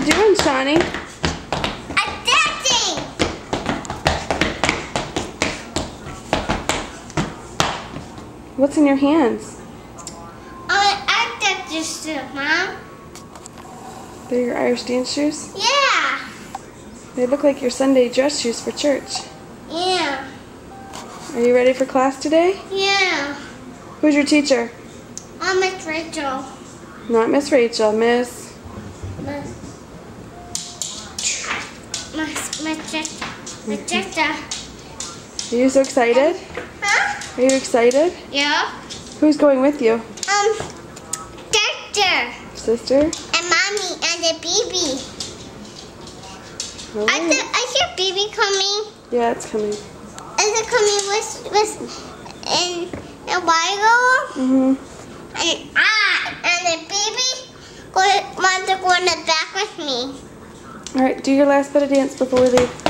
you doing, Shawnee? I'm dancing. What's in your hands? I dance this too, Mom. They're your Irish dance shoes? Yeah. They look like your Sunday dress shoes for church. Yeah. Are you ready for class today? Yeah. Who's your teacher? I'm Miss Rachel. Not Miss Rachel, Miss... Are you so excited? Huh? Are you excited? Yeah. Who's going with you? Doctor. Sister? And Mommy and the baby. All right. I hear baby coming. Yeah, it's coming. Is it coming with in a while ago? Mm-hmm. And the baby wants to go in the back with me. All right, do your last bit of dance before we leave.